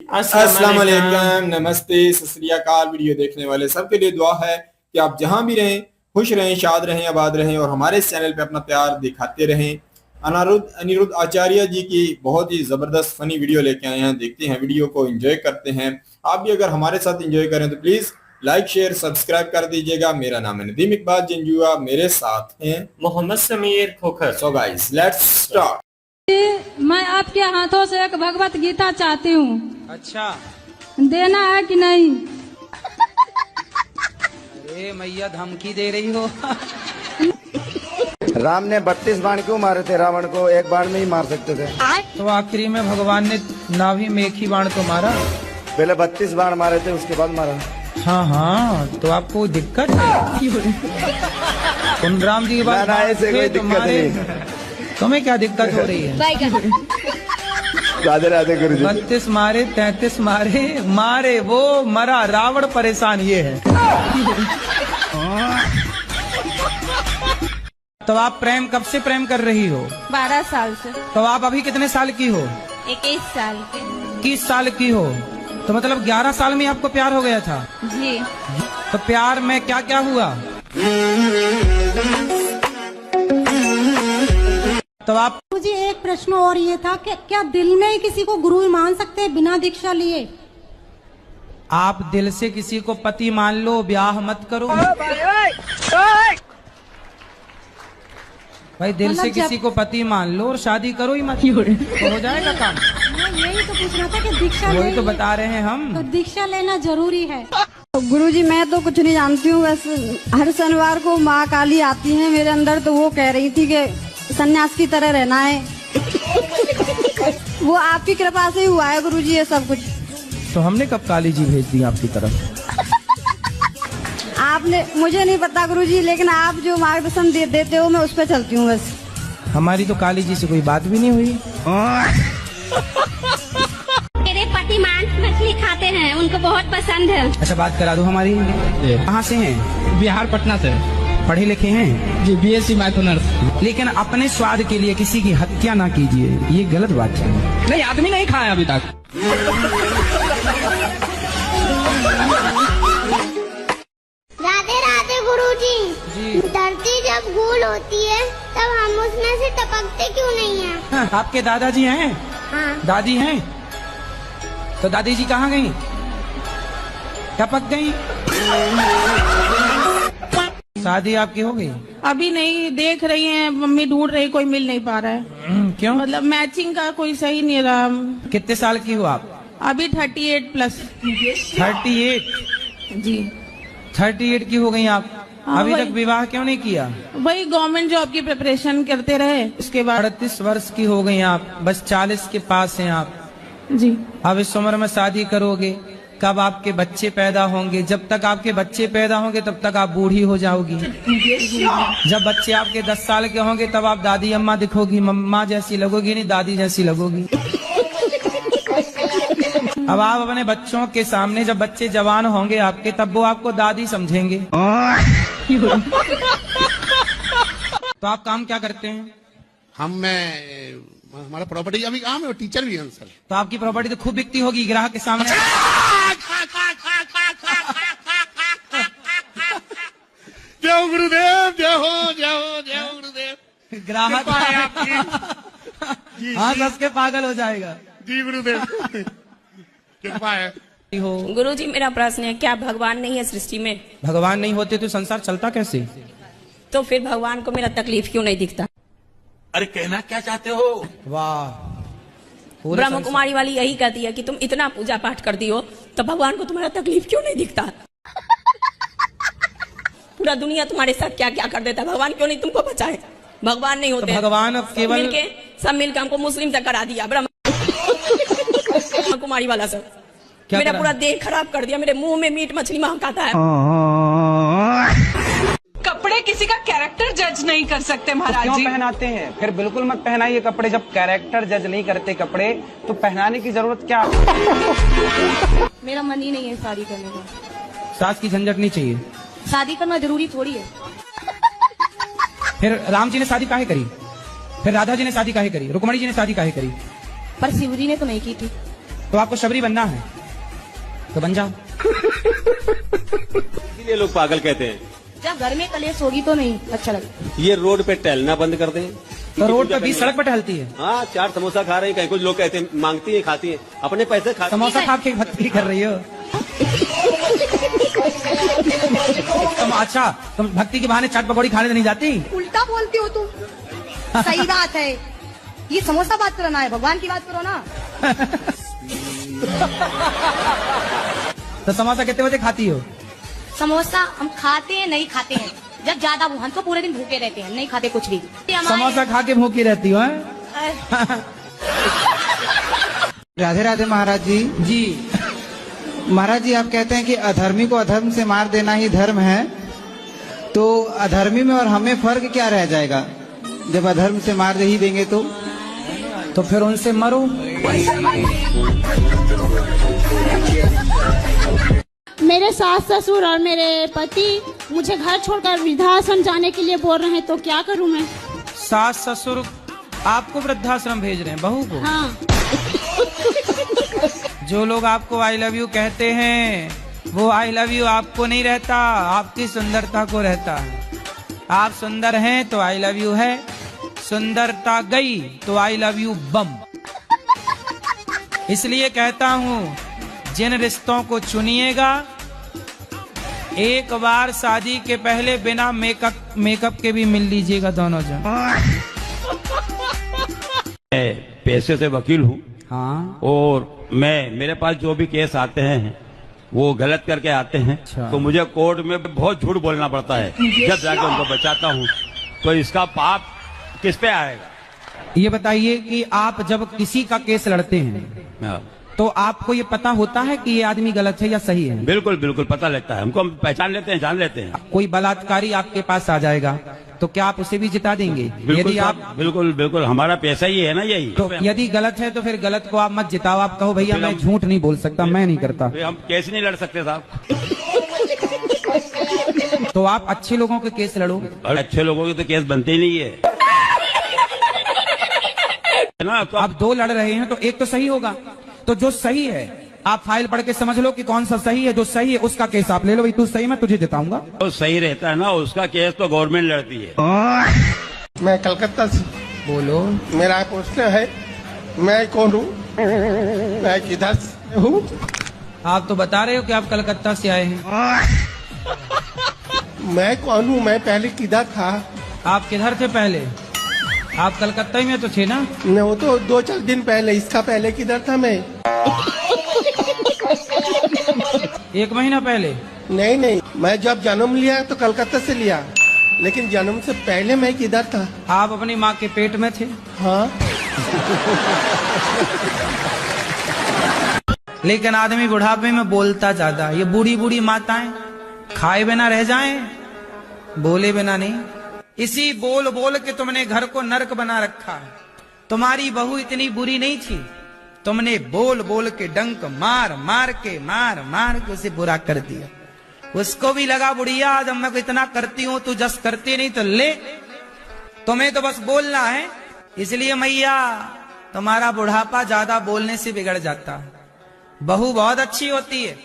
अस्सलाम वालेकुम, नमस्ते, सत श्री अकाल। वीडियो देखने वाले सबके लिए दुआ है कि आप जहां भी रहें खुश रहें, शाद रहें, आबाद रहें और हमारे इस चैनल पे अपना प्यार दिखाते रहें। अनिरुद्ध आचार्य जी की बहुत ही ज़बरदस्त फनी वीडियो लेके आए हैं, देखते हैं वीडियो को, एंजॉय करते हैं। आप भी अगर हमारे साथ एंजॉय करें तो प्लीज़ लाइक शेयर सब्सक्राइब कर दीजिएगा। मेरा नाम है नदीम इकबाल जंजुआ, मेरे साथ हैं Mohammad Sameer Khokhar. So guys let's start. मैं आपके हाथों से एक भगवत गीता चाहती हूँ। अच्छा, देना है कि नहीं? अरे मैया धमकी दे रही हो। राम ने 32 बाण क्यों मारे थे? रावण को एक बाण में ही मार सकते थे। तो आखिरी में भगवान ने नाभि में एक ही बाण तो मारा। पहले 32 बाण मारे थे, उसके बाद मारा। हाँ हाँ, तो आपको दिक्कत है? उन राम जी की बात ऐसे कोई दिक्कत नहीं। तुम्हें क्या दिक्कत हो रही है? राधे राधे गुरु जी। 32 मारे, 33 मारे वो मरा, रावण परेशान ये है। तो आप प्रेम कब से प्रेम कर रही हो? 12 साल से। तो आप अभी कितने साल की हो? 21 साल के। 21 साल की हो, तो मतलब 11 साल में आपको प्यार हो गया था? जी। तो प्यार में क्या क्या हुआ? तो आप मुझे एक प्रश्न और ये था कि क्या दिल में ही किसी को गुरु मान सकते हैं बिना दीक्षा लिए? आप दिल से किसी को पति मान लो, ब्याह मत करो। भाई दिल से किसी को पति मान लो और शादी करो ही मत, तो हो जाएगा काम। मैं यही तो पूछना था कि दीक्षा वही तो बता रहे हैं हम। तो दीक्षा लेना जरूरी है। गुरुजी मैं तो कुछ नहीं जानती हूँ, बस हर शनिवार को माँ काली आती है मेरे अंदर, तो वो कह रही थी कि सन्यास की तरह रहना है। वो आपकी कृपा से ही हुआ है गुरुजी ये सब कुछ। तो हमने कब काली जी भेज दी आपकी तरफ? आपने, मुझे नहीं पता गुरुजी, लेकिन आप जो मार्गदर्शन देते हो मैं उस पर चलती हूँ बस। हमारी तो काली जी से कोई बात भी नहीं हुई। मेरे पति मांस मछली खाते हैं, उनको बहुत पसंद है। अच्छा, बात करा दो हमारी। कहाँ से हैं? बिहार, पटना से। पढ़े लिखे हैं? जी, BSc मैथ ऑनर्स। लेकिन अपने स्वाद के लिए किसी की हत्या ना कीजिए, ये गलत बात है। नहीं, आदमी नहीं खाया अभी तक। राधे राधे गुरुजी। जी। धरती जब गोल होती है तब हम उसमें से टपकते क्यों नहीं हैं? हाँ, आपके दादाजी हैं? हाँ। दादी हैं? तो दादी जी कहाँ गई? टपक गई? शादी आपकी हो गई? अभी नहीं, देख रही हैं, मम्मी ढूंढ रही, कोई मिल नहीं पा रहा है। क्यों? मतलब मैचिंग का कोई सही नहीं रहा। कितने साल की हो आप? अभी 38 प्लस। 38? जी। 38 की हो गई आप? हाँ, अभी वही। तक विवाह क्यों नहीं किया? वही गवर्नमेंट जॉब की प्रिपरेशन करते रहे, उसके बाद। 38 वर्ष की हो गई आप, बस 40 के पास हैं आप। जी। अब इस उम्र में शादी करोगे, कब आपके बच्चे पैदा होंगे? जब तक आपके बच्चे पैदा होंगे तब तक आप बूढ़ी हो जाओगी। जब बच्चे आपके 10 साल के होंगे तब आप दादी अम्मा दिखोगी, मम्मा जैसी लगोगी नहीं, दादी जैसी लगोगी। अब आप अपने बच्चों के सामने, जब बच्चे जवान होंगे आपके, तब वो आपको दादी समझेंगे। तो आप काम क्या करते हैं? हमारा प्रॉपर्टी अभी काम है, टीचर भी हैं सर। तो आपकी प्रॉपर्टी तो खूब बिकती होगी ग्राहक के सामने। जय गुरुदेव, जय हो, जय हो, जय हो गुरुदेव। ग्राहक कृपा है आपकी। हाँ, दस के पागल हो जाएगा। जी गुरुदेव, कृपा है। गुरुजी मेरा प्रश्न है, क्या भगवान नहीं है सृष्टि में? भगवान नहीं होते तो संसार चलता कैसे? तो फिर भगवान को मेरा तकलीफ क्यों नहीं दिखता? अरे कहना क्या चाहते हो? वाह। ब्रह्म कुमारी वाली यही कहती है कि तुम इतना पूजा पाठ कर दी हो तो भगवान को तुम्हारा तकलीफ क्यों नहीं दिखता? पूरा दुनिया तुम्हारे साथ क्या क्या कर देता है, भगवान क्यों नहीं तुमको बचाए? भगवान नहीं होते तो भगवान अब केवल सब मिलकर हमको मुस्लिम तक करा दिया। ब्रह्म कुमारी वाला सब मेरा पूरा देह खराब कर दिया, मेरे मुंह में मीट मछली महकाता है। कपड़े किसी का कैरेक्टर जज नहीं कर सकते महाराज जी। क्यों पहनाते हैं? फिर बिल्कुल मत पहनाइए कपड़े, जब कैरेक्टर जज नहीं करते कपड़े तो पहनाने की जरूरत क्या? मेरा मन ही नहीं है शादी करने का। सास की झंझट नहीं चाहिए। शादी करना जरूरी थोड़ी है। फिर राम जी ने शादी काहे करी? फिर राधा जी ने शादी काहे करी? रुक्मणी जी ने शादी काहे करी? पर शिव जी ने तो नहीं की थी। तो आपको शबरी बनना है तो बन जाओ। इसलिए लोग पागल कहते हैं। जब घर में कलेश होगी तो नहीं अच्छा लगता। ये रोड पे टहलना बंद कर दें। तो रोड पे 20 सड़क पे टहलती है। हाँ, 4 समोसा खा रहे हैं, कहीं कुछ लोग कहते हैं मांगती हैं, खाती हैं, अपने पैसे खाती हैं। समोसा खा के भक्ति कर रही हो तुम। अच्छा, तुम भक्ति के बहाने चाट पकौड़ी खाने नहीं जाती? उल्टा बोलती हो तुम। सही बात है, ये समोसा बात करो ना, है भगवान की बात करो ना। तो समोसा कितने बजे खाती हो? समोसा हम खाते हैं, नहीं खाते हैं जब ज्यादा हम तो पूरे दिन भूखे रहते हैं, नहीं खाते कुछ भी। समोसा खा के भूखी रहती हो? राधे राधे महाराज जी। जी महाराज जी, आप कहते हैं कि अधर्मी को अधर्म से मार देना ही धर्म है, तो अधर्मी में और हमें फर्क क्या रह जाएगा जब अधर्म से मार ही देंगे तो फिर उनसे मरो। मेरे सास ससुर और मेरे पति मुझे घर छोड़कर वृद्धाश्रम जाने के लिए बोल रहे हैं, तो क्या करूं मैं? सास ससुर आपको वृद्धाश्रम भेज रहे हैं, बहू को? हाँ। जो लोग आपको आई लव यू कहते हैं वो आई लव यू आपको नहीं रहता, आपकी सुंदरता को रहता है। आप सुंदर हैं तो आई लव यू है, सुंदरता गई तो आई लव यू बम। इसलिए कहता हूँ, जिन रिश्तों को चुनिएगा एक बार शादी के पहले बिना मेकअप के भी मिल लीजिएगा दोनों जन। मैं पैसे से वकील हूँ। हाँ। और मेरे पास जो भी केस आते हैं वो गलत करके आते हैं। अच्छा। तो मुझे कोर्ट में बहुत झूठ बोलना पड़ता है जब जाके उनको बचाता हूँ। तो इसका पाप किस पे आएगा? ये बताइए कि आप जब किसी का केस लड़ते हैं तो आपको ये पता होता है कि ये आदमी गलत है या सही है? बिल्कुल बिल्कुल पता लगता है हमको, हम पहचान लेते हैं, जान लेते हैं। कोई बलात्कारी आपके पास आ जाएगा तो क्या आप उसे भी जिता देंगे? यदि आप बिल्कुल बिल्कुल, हमारा पैसा ही है ना यही। तो यदि गलत है तो फिर गलत को आप मत जिताओ, आप कहो भैया मैं झूठ नहीं बोल सकता, मैं नहीं करता। हम केस नहीं लड़ सकते साहब। तो आप अच्छे लोगों के केस लड़ो। और अच्छे लोगों के तो केस बनते ही नहीं है ना। तो आप दो लड़ रहे हैं तो एक तो सही होगा, तो जो सही है आप फाइल पढ़ के समझ लो कि कौन सा सही है। जो सही है उसका केस आप ले लो, भाई तू सही, मैं तुझे जिताऊंगा। तो सही रहता है ना, उसका केस तो गवर्नमेंट लड़ती है। मैं कलकत्ता से। बोलो। मेरा प्रश्न है, मैं कौन हूँ, मैं किधर से हूँ? आप तो बता रहे हो कि आप कलकत्ता से आए हैं। मैं कौन हूँ, मैं पहले किधर था? आप किधर थे पहले? आप कलकत्ता ही में तो थे ना? नहीं, वो तो 2-4 दिन पहले। इसका पहले किधर था मैं? 1 महीना पहले? नहीं, मैं जब जन्म लिया तो कलकत्ता से लिया, लेकिन जन्म से पहले मैं किधर था? आप अपनी माँ के पेट में थे। हाँ। लेकिन आदमी बुढ़ापे में बोलता ज्यादा। ये बूढ़ी बूढ़ी माताएं खाए बिना रह जाएं, बोले बिना नहीं। इसी बोल बोल के तुमने घर को नरक बना रखा है। तुम्हारी बहू इतनी बुरी नहीं थी, तुमने बोल बोल के डंक मार मार के उसे बुरा कर दिया। उसको भी लगा बुढ़िया जब मैं इतना करती हूँ तू जस करती नहीं तो ले, तुम्हें तो बस बोलना है। इसलिए मैया तुम्हारा बुढ़ापा ज्यादा बोलने से बिगड़ जाता है। बहू बहुत अच्छी होती है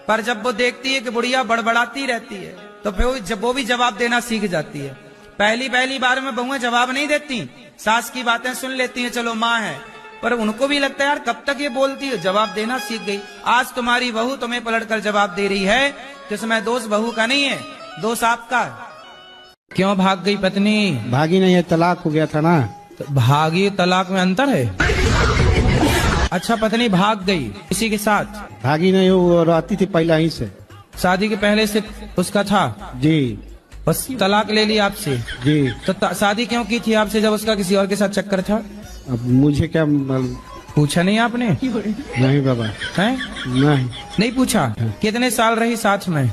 पर जब वो देखती है कि बुढ़िया बड़बड़ाती रहती है तो फिर वो भी जवाब देना सीख जाती है। पहली बार में बहुएं जवाब नहीं देती, सास की बातें सुन लेती हैं, चलो माँ है, पर उनको भी लगता है यार कब तक ये बोलती है, जवाब देना सीख गई। आज तुम्हारी बहू तुम्हें पलटकर जवाब दे रही है तो इसमें दोष बहू का नहीं है, दोष आपका। क्यों भाग गई पत्नी? भागी नहीं है, तलाक हो गया था ना। तो भागी तलाक में अंतर है? अच्छा, पत्नी भाग गई किसी के साथ? भागी नहीं, वो रहती थी पहला ही से, शादी के पहले से उसका था जी। बस तलाक ले ली आपसे जी। तो शादी क्यों की थी आपसे जब उसका किसी और के साथ चक्कर था? अब मुझे क्या पूछा नहीं आपने? नहीं बाबा। हैं? नहीं पूछा। कितने साल रही साथ में?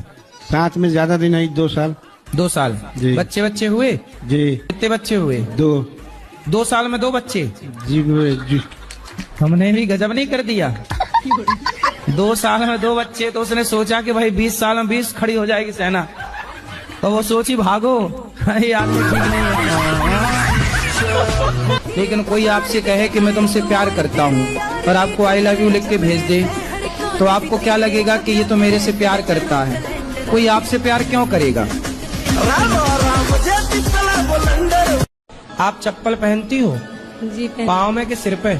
साथ में ज्यादा दिन नहीं, 2 साल। 2 साल जी। बच्चे हुए? जी। कितने बच्चे हुए? 2। 2 साल में 2 बच्चे? जी। हमने भी गजब नहीं कर दिया। 2 साल में 2 बच्चे, तो उसने सोचा कि भाई 20 साल में 20 खड़ी हो जाएगी सेना, तो वो सोची भागो। यार ठीक नहीं है। लेकिन कोई आपसे कहे कि मैं तुमसे प्यार करता हूँ और आपको आई लव यू लिख के भेज दे, तो आपको क्या लगेगा कि ये तो मेरे से प्यार करता है। कोई आपसे प्यार क्यों करेगा? आप चप्पल पहनती हो? जी पाँव में कि सिर पे?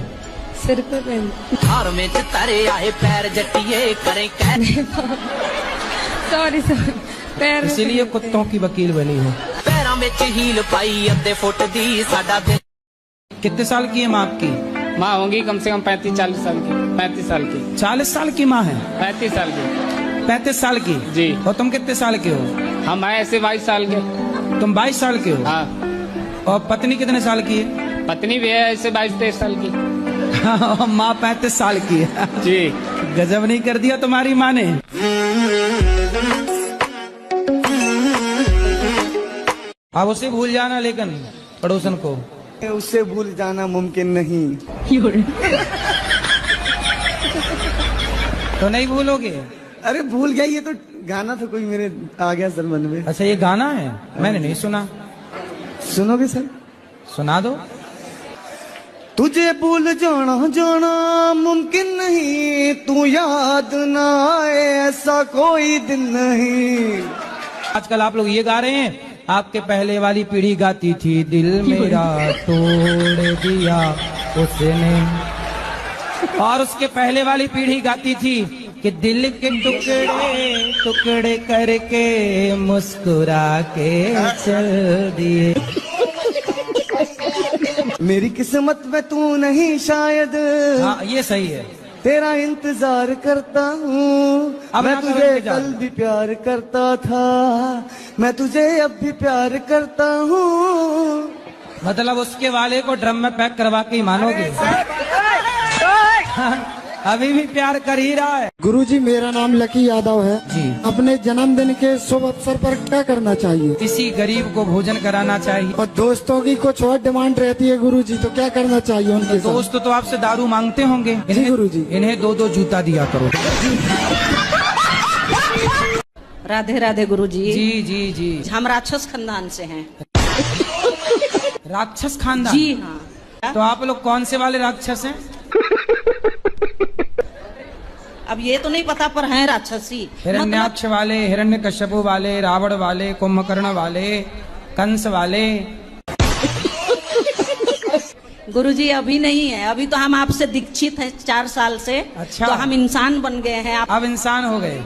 सिर पे पहन। सॉरी सॉरी, पैर इसीलिए कुत्तों की वकील बनी हो। कितने साल की है माँ आपकी? माँ होंगी कम से कम 35-40 साल की। 35 साल की। 40 साल की माँ है? 35 साल की। 35 साल की जी। और तुम कितने साल के हो? हम हैं ऐसे 22 साल के। तुम 22 साल के हो? हाँ। और पत्नी कितने साल की है? पत्नी भी है ऐसे 22-23 साल की। माँ 35 साल की है। जी। गजब नहीं कर दिया तुम्हारी माँ ने। अब उसे भूल जाना, लेकिन पड़ोसन को उससे भूल जाना मुमकिन नहीं। तो नहीं भूलोगे? अरे भूल गया, ये तो गाना था कोई मेरे आ गया सर मन में। अच्छा ये गाना है, मैंने नहीं सुना। सुनोगे सर? सुना दो। तुझे भूल जाना जाना मुमकिन नहीं, तू याद ना आए ऐसा कोई दिन नहीं। आजकल आप लोग ये गा रहे हैं, आपके पहले वाली पीढ़ी गाती थी दिल मेरा तोड़ दिया उसने, और उसके पहले वाली पीढ़ी गाती थी कि दिल के टुकड़े टुकड़े करके मुस्कुरा के चल दिए। मेरी किस्मत में तू नहीं शायद। हाँ ये सही है। तेरा इंतजार करता हूँ, मैं तुझे कल भी प्यार करता था, मैं तुझे अब भी प्यार करता हूँ। मतलब उसके वाले को ड्रम में पैक करवा के ही मानोगे? अभी भी प्यार कर ही रहा है। गुरुजी मेरा नाम लकी यादव है जी। अपने जन्मदिन के शुभ अवसर पर क्या करना चाहिए? किसी गरीब को भोजन कराना चाहिए। और दोस्तों की कुछ और डिमांड रहती है गुरुजी, तो क्या करना चाहिए उनके साथ? दोस्त तो आपसे दारू मांगते होंगे। जी गुरुजी। इन्हें 2-2 जूता दिया करो। राधे राधे गुरुजी। जी जी जी। हम राक्षस खानदान से हैं। राक्षस खानदान? जी हाँ। तो आप लोग कौन से वाले राक्षस हैं? अब ये तो नहीं पता, पर हैं राक्षसी। हिरण्याक्ष वाले, हिरण्यकश्यपु वाले, रावण वाले, कुंभकर्ण वाले, कंस वाले। गुरुजी अभी नहीं है, अभी तो हम आपसे दीक्षित हैं 4 साल से। अच्छा। तो हम इंसान बन गए हैं। अब इंसान हो गए।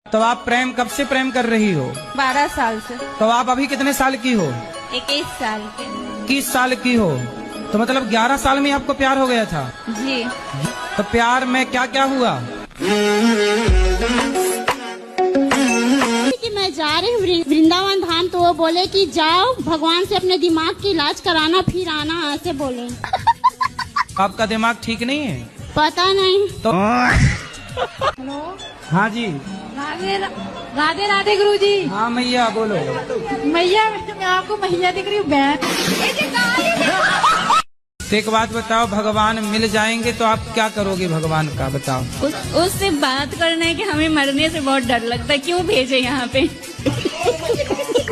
तो आप प्रेम कब से प्रेम कर रही हो? 12 साल से। तो आप अभी कितने साल की हो? 21 साल के। 21 साल की हो, तो मतलब 11 साल में आपको प्यार हो गया था? जी। तो प्यार में क्या क्या हुआ? कि मैं जा रही हूँ वृंदावन धाम, तो वो बोले कि जाओ भगवान से अपने दिमाग की इलाज कराना, फिर आना, ऐसे बोले। आपका दिमाग ठीक नहीं है? पता नहीं। तो हेलो। हाँ जी। राधे राधे राधे गुरुजी। हाँ मैया बोलो। मैया, मैं आपको मैया दिख रही हूँ। एक बात बताओ, भगवान मिल जाएंगे तो आप क्या करोगे? भगवान का बताओ। उससे बात करना है कि हमें मरने से बहुत डर लगता है, क्यों भेजे यहाँ पे?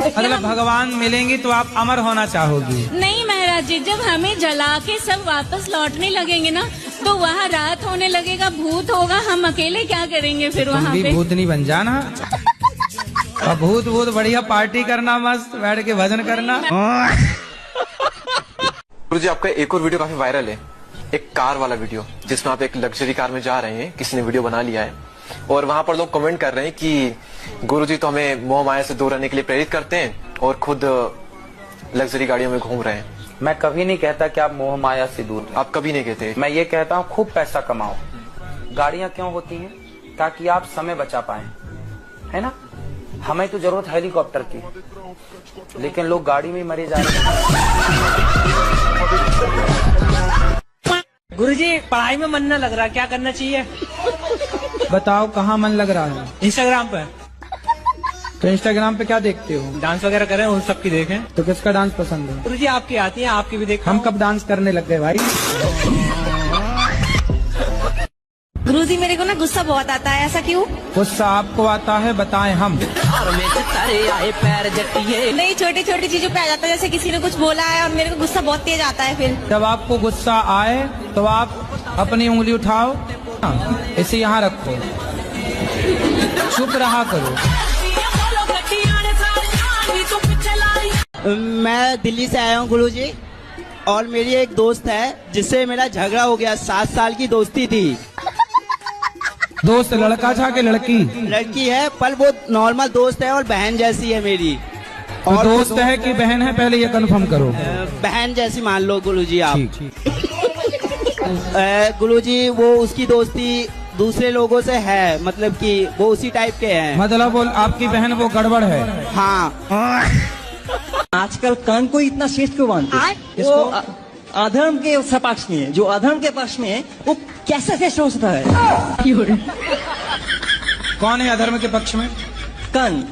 मतलब भगवान मिलेंगे तो आप अमर होना चाहोगी? नहीं महाराज जी, जब हमें जला के सब वापस लौटने लगेंगे ना, तो वहाँ रात होने लगेगा, भूत होगा, हम अकेले क्या करेंगे फिर वहाँ पे? भूतनी बन जाना। और भूत बढ़िया पार्टी करना, मस्त बैठ के भजन करना। गुरुजी आपका एक और वीडियो काफी वायरल है, एक कार वाला वीडियो, जिसमें आप एक लग्जरी कार में जा रहे हैं, किसी ने वीडियो बना लिया है और वहां पर लोग कमेंट कर रहे हैं कि गुरुजी तो हमें मोह माया से दूर रहने के लिए प्रेरित करते हैं और खुद लग्जरी गाड़ियों में घूम रहे हैं। मैं कभी नहीं कहता कि आप मोह माया से दूर रहें। आप कभी नहीं कहते? मैं ये कहता हूँ खूब पैसा कमाओ। गाड़ियां क्यों होती हैं? ताकि आप समय बचा पाए, है ना? हमें तो जरूरत है हेलीकॉप्टर की, लेकिन लोग गाड़ी में मरे जा रहे हैं। गुरुजी पढ़ाई में मन न लग रहा, क्या करना चाहिए? बताओ कहाँ मन लग रहा है? इंस्टाग्राम पे। तो इंस्टाग्राम पे क्या देखते हो? डांस वगैरह करें, उन सबकी देखें। तो किसका डांस पसंद है? गुरुजी आपकी आती है, आपकी भी देख। हम कब डांस करने लग गए भाई? गुरुजी गुरुजी मेरे को ना गुस्सा बहुत आता है, ऐसा क्यों? गुस्सा आपको आता है, बताएं हम। नहीं, छोटी छोटी चीजों पे आ जाता है, जैसे किसी ने कुछ बोला है और मेरे को गुस्सा बहुत तेज आता है। फिर जब आपको गुस्सा आए तो आप अपनी उंगली उठाओ, इसे यहाँ रखो, चुप रहा करो। मैं दिल्ली से आया हूँ गुरुजी, और मेरी एक दोस्त है जिससे मेरा झगड़ा हो गया। 7 साल की दोस्ती थी। दोस्त लड़का था कि लड़की? लड़की है, पर वो नॉर्मल दोस्त है और बहन जैसी है मेरी। तो और दोस्त है कि बहन है, पहले ये कंफर्म करो। बहन जैसी मान लो गुरुजी आप। गुरुजी वो उसकी दोस्ती दूसरे लोगों से है, मतलब कि वो उसी टाइप के हैं। मतलब वो आपकी बहन वो गड़बड़ है? हाँ। आजकल कान को इतना श्रेष्ठ क्यों मानते हैं? इसको अधर्म के सपक्ष में है, जो अधर्म के पक्ष में है वो कैसे श्रेष्ठ हो सकता है? कौन है अधर्म के पक्ष में? कान।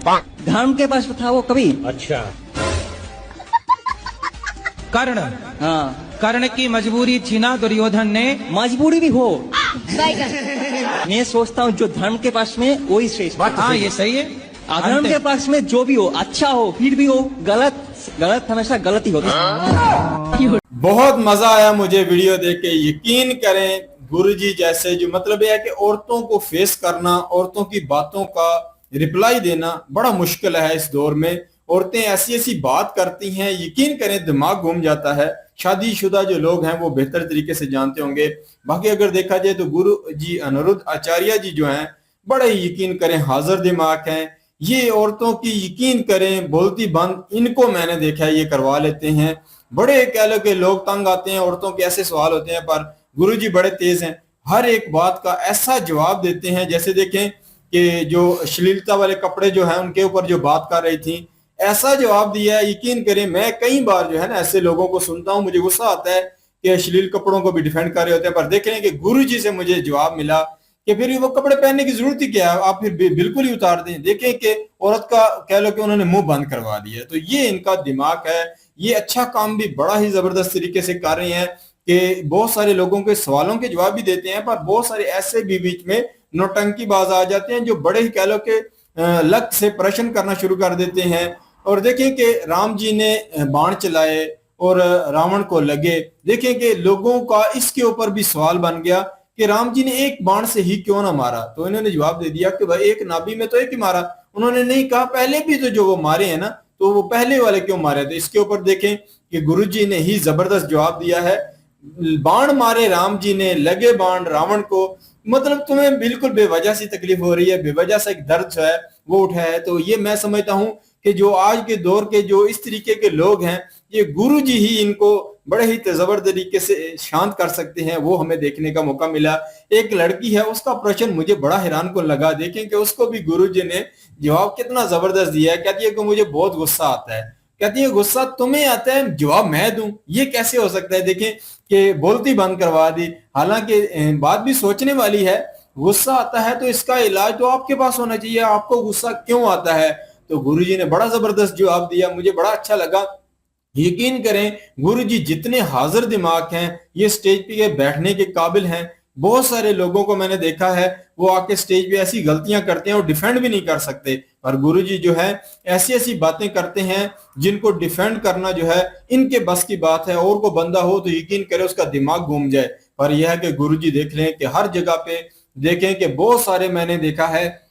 धर्म के पक्ष में था वो कभी। अच्छा। कर्ण। हाँ, कर्ण की मजबूरी थी ना दुर्योधन ने? मजबूरी भी हो, मैं सोचता हूँ जो धर्म के पक्ष में वही श्रेष्ठ। हाँ, ये सही है। अधर्म के पक्ष में जो भी हो, अच्छा हो फिर भी हो, गलत हमेशा गलत ही होता है। बहुत मजा आया मुझे वीडियो देख के। यकीन करें गुरुजी जैसे, जो मतलब यह है कि औरतों को फेस करना, औरतों की बातों का रिप्लाई देना बड़ा मुश्किल है इस दौर में। औरतें ऐसी ऐसी बात करती हैं, यकीन करें दिमाग घूम जाता है। शादीशुदा जो लोग हैं वो बेहतर तरीके से जानते होंगे। बाकी अगर देखा जाए तो गुरु जी अनिरुद्ध आचार्य जी जो हैं बड़े यकीन करें हाजिर दिमाग हैं। ये औरतों की यकीन करें बोलती बंद, इनको मैंने देखा है ये करवा लेते हैं। बड़े कह लो कि लोग तंग आते हैं, औरतों के ऐसे सवाल होते हैं, पर गुरुजी बड़े तेज हैं, हर एक बात का ऐसा जवाब देते हैं। जैसे देखें कि जो अश्लीलता वाले कपड़े जो हैं उनके ऊपर जो बात कर रही थी, ऐसा जवाब दिया है। यकीन करें मैं कई बार जो है ना ऐसे लोगों को सुनता हूं, मुझे गुस्सा आता है कि अश्लील कपड़ों को भी डिफेंड कर रहे होते हैं, पर देख रहे हैं कि गुरुजी से मुझे जवाब मिला कि फिर वो कपड़े पहनने की जरूरत ही क्या है, आप फिर बिल्कुल ही उतार दें। देखें कि औरत का कह लो कि उन्होंने मुंह बंद करवा दिया। तो ये इनका दिमाग है। ये अच्छा काम भी बड़ा ही जबरदस्त तरीके से कर रहे हैं कि बहुत सारे लोगों के सवालों के जवाब भी देते हैं, पर बहुत सारे ऐसे भी बीच में नौटंकीबाज आ जाते हैं जो बड़े ही कह लो कि लक से प्रश्न करना शुरू कर देते हैं। और देखें कि राम जी ने बाण चलाए और रावण को लगे। देखें कि लोगों का इसके ऊपर भी सवाल बन गया कि राम जी ने एक बाण से ही क्यों ना मारा। तो इन्होंने जवाब दे दिया कि भाई एक नाभि में तो एक ही मारा। उन्होंने नहीं कहा पहले भी तो जो वो मारे हैं ना, तो वो पहले वाले क्यों मारे थे। इसके ऊपर देखें कि गुरुजी ने ही जबरदस्त जवाब दिया है। बाण मारे राम जी ने, लगे बाण रावण को। मतलब तुम्हें बिल्कुल बेवजह सी तकलीफ हो रही है, बेवजह से एक दर्द जो है वो उठा है। तो ये मैं समझता हूं कि जो आज के दौर के जो इस तरीके के लोग हैं, ये गुरुजी ही इनको बड़े ही जबरदस्त तरीके से शांत कर सकते हैं। वो हमें देखने का मौका मिला। एक लड़की है, उसका प्रश्न मुझे बड़ा हैरान को लगा। देखें कि उसको भी गुरुजी ने जवाब कितना जबरदस्त दिया है। कहती है कि मुझे बहुत गुस्सा आता है। कहती है गुस्सा तुम्हें आता है, जवाब मैं दूं, ये कैसे हो सकता है। देखें कि बोलती बंद करवा दी। हालांकि बात भी सोचने वाली है। गुस्सा आता है तो इसका इलाज तो आपके पास होना चाहिए। आपको गुस्सा क्यों आता है। तो गुरुजी ने बड़ा जबरदस्त जवाब दिया, मुझे बड़ा अच्छा लगा। यकीन करें गुरुजी जितने हाजिर दिमाग हैं, ये स्टेज पे बैठने के काबिल हैं। बहुत सारे लोगों को मैंने देखा है वो आके स्टेज पे ऐसी गलतियां करते हैं और डिफेंड भी नहीं कर सकते, पर गुरुजी जो है ऐसी ऐसी बातें करते हैं जिनको डिफेंड करना जो है इनके बस की बात है। और को बंदा हो तो यकीन करे उसका दिमाग घूम जाए। पर यह है कि गुरुजी देख लें कि हर जगह पे देखें कि बहुत सारे मैंने देखा है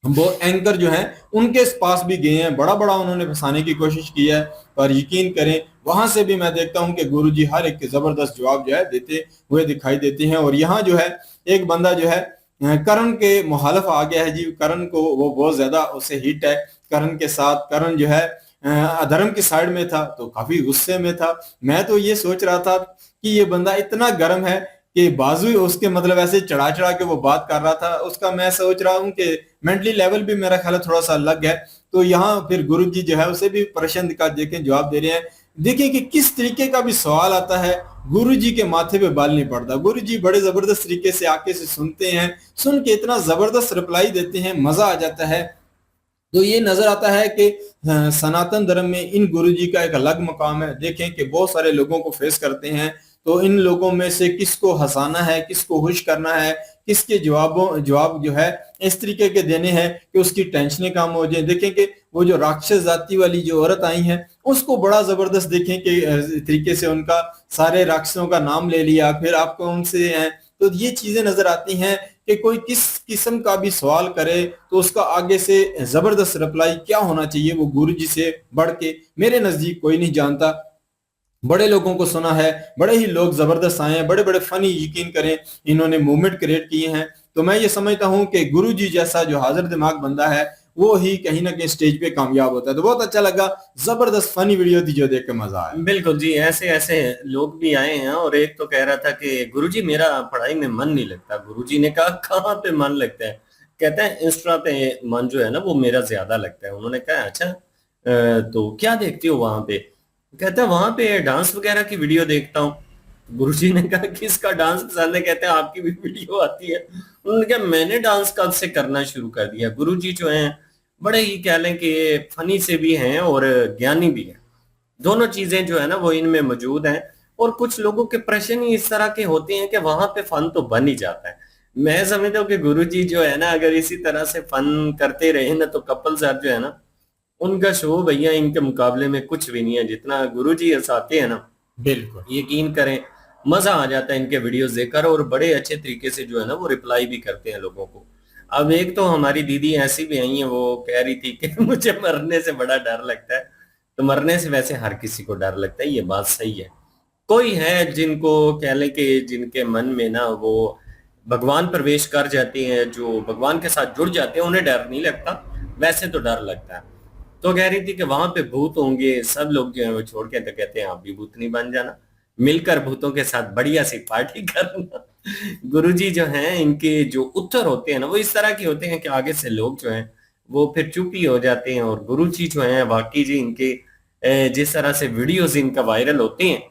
वो एंकर जो हैं उनके पास भी गए हैं, बड़ा बड़ा उन्होंने फंसाने की कोशिश की है। पर यकीन करें वहां से भी मैं देखता हूं कि गुरुजी हर एक के जबरदस्त जवाब जो है देते हुए दिखाई देते हैं। और यहाँ जो है एक बंदा जो है करण के मुखालिफ आ गया है जी। करण को वो बहुत ज्यादा उसे हिट है करण के साथ। करण जो है अधर्म की साइड में था तो काफी गुस्से में था। मैं तो ये सोच रहा था कि ये बंदा इतना गर्म है कि बाजू उसके मतलब ऐसे चढ़ा चढ़ा के वो बात कर रहा था उसका। मैं सोच रहा हूँ कि मेंटली लेवल भी मेरा ख्याल थोड़ा सा अलग है। तो यहाँ फिर गुरुजी जो है उसे भी प्रश्न दिखा देखें जवाब दे रहे हैं। देखिए कि किस तरीके का भी सवाल आता है, गुरुजी के माथे पे बाल नहीं पड़ता। गुरुजी बड़े जबरदस्त तरीके से आके से सुनते हैं, सुन के इतना जबरदस्त रिप्लाई देते हैं, मजा आ जाता है। तो ये नजर आता है कि सनातन धर्म में इन गुरुजी का एक अलग मकाम है। देखें कि बहुत सारे लोगों को फेस करते हैं, तो इन लोगों में से किसको हंसाना है, किसको खुश करना है, किसके जवाब जो है इस तरीके के देने हैं कि उसकी टेंशनें कम हो जाए। देखें कि वो जो राक्षस जाति वाली जो औरत आई हैं उसको बड़ा जबरदस्त देखें कि तरीके से उनका सारे राक्षसों का नाम ले लिया, फिर आपको उनसे हैं तो ये चीजें नजर आती हैं कि कोई किस किस्म का भी सवाल करे तो उसका आगे से जबरदस्त रिप्लाई क्या होना चाहिए वो गुरुजी से बढ़ के मेरे नजदीक कोई नहीं जानता। बड़े लोगों को सुना है, बड़े ही लोग जबरदस्त आए हैं, बड़े बड़े फनी, यकीन करें इन्होंने मूवमेंट क्रिएट किए हैं। तो मैं ये समझता हूं कि गुरुजी जैसा जो हाजिर दिमाग बंदा है वो ही कहीं ना कहीं स्टेज पे कामयाब होता है। तो बहुत अच्छा लगा, जबरदस्त फनी वीडियो थी जो देख के मजा आया। बिल्कुल जी, ऐसे ऐसे लोग भी आए हैं और एक तो कह रहा था कि गुरुजी मेरा पढ़ाई में मन नहीं लगता। गुरुजी ने कहा कहाँ पे मन लगता है? कहता है इंस्टा पे मन जो है ना वो मेरा ज्यादा लगता है। उन्होंने कहा अच्छा तो क्या देखते हो वहां पे? कहता है वहां पे डांस वगैरह की वीडियो देखता हूँ। गुरुजी ने कहा किसका डांस पसंद है? कहते हैं आपकी भी वीडियो आती है। उन्होंने कहा मैंने डांस कब से करना शुरू कर दिया। गुरुजी जो हैं बड़े ही कह लें कि फनी से भी हैं और ज्ञानी भी हैं, दोनों चीजें जो है ना वो इनमें मौजूद हैं। और कुछ लोगों के प्रश्न ही इस तरह के होते हैं कि वहां पे फन तो बन ही जाता है। मैं समझता हूँ कि गुरुजी जो है ना अगर इसी तरह से फन करते रहे ना तो कपल साहब जो है ना उनका शो भैया इनके मुकाबले में कुछ भी नहीं है। जितना गुरुजी हंसाते हैं ना बिल्कुल यकीन करें मजा आ जाता है इनके वीडियोस देखकर और बड़े अच्छे तरीके से जो है ना वो रिप्लाई भी करते हैं लोगों को। अब एक तो हमारी दीदी ऐसी भी आई है, वो कह रही थी कि मुझे मरने से बड़ा डर लगता है। तो मरने से वैसे हर किसी को डर लगता है, ये बात सही है। कोई है जिनको कह लें कि जिनके मन में ना वो भगवान प्रवेश कर जाते हैं, जो भगवान के साथ जुड़ जाते हैं, उन्हें डर नहीं लगता, वैसे तो डर लगता है। तो कह रही थी कि वहां पे भूत होंगे, सब लोग जो है वो छोड़ के तो कहते हैं आप भी भूतनी बन जाना, मिलकर भूतों के साथ बढ़िया सी पार्टी करना। गुरुजी जो हैं इनके जो उत्तर होते हैं ना वो इस तरह के होते हैं कि आगे से लोग जो हैं वो फिर चुप ही हो जाते हैं। और गुरुजी जो हैं वाकई जी इनके जिस तरह से वीडियोस इनका वायरल होते हैं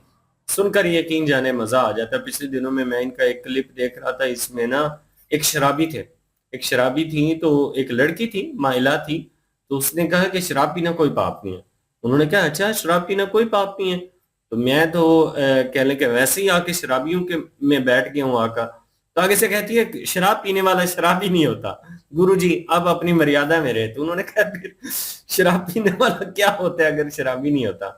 सुनकर यकीन जाने मजा आ जाता है। पिछले दिनों में मैं इनका एक क्लिप देख रहा था, इसमें ना एक शराबी थी तो एक लड़की थी, महिला थी, तो उसने कहा कि शराब पीना कोई पाप नहीं है। उन्होंने कहा अच्छा शराब पीना कोई पाप नहीं है? तो मैं तो कह लें कि वैसे ही आके शराबियों के में बैठ गया हूँ आका। तो आगे से कहती है शराब पीने वाला शराबी नहीं होता। गुरुजी आप अपनी मर्यादा में रहे। तो उन्होंने कहा फिर शराब पीने वाला क्या होता है अगर शराबी नहीं होता?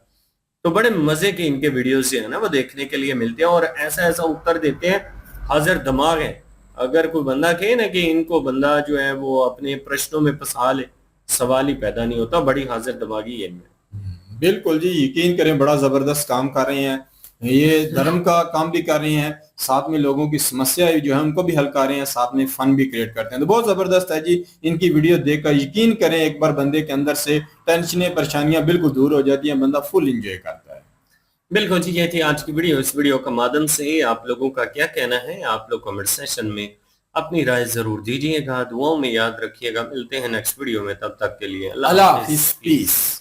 तो बड़े मजे के इनके वीडियोस जो है ना वो देखने के लिए मिलते हैं और ऐसा ऐसा उत्तर देते हैं, हाजिर दिमाग है। अगर कोई बंदा कहे ना कि इनको बंदा जो है वो अपने प्रश्नों में फंसा ले, सवाल ही पैदा नहीं होता। बड़ी हाजिर दिमागी है इनमें। बिल्कुल जी, यकीन करें बड़ा जबरदस्त काम कर रहे हैं, ये धर्म का काम भी कर रहे हैं, साथ में लोगों की समस्या जो है उनको भी हल कर रहे हैं, साथ में फन भी क्रिएट करते हैं। तो बहुत जबरदस्त है जी, इनकी वीडियो देखकर यकीन करें एक बार बंदे के अंदर से टेंशनें परेशानियां बिल्कुल दूर हो जाती हैं, बंदा फुल एंजॉय करता है। बिल्कुल जी, ये थी आज की वीडियो। इस वीडियो का माध्यम से आप लोगों का क्या कहना है आप लोग कमेंट सेक्शन में अपनी राय जरूर दीजिएगा, दुआओं में याद रखिएगा। मिलते हैं नेक्स्ट वीडियो में, तब तक के लिए अल्लाह हाफिज़, पीस।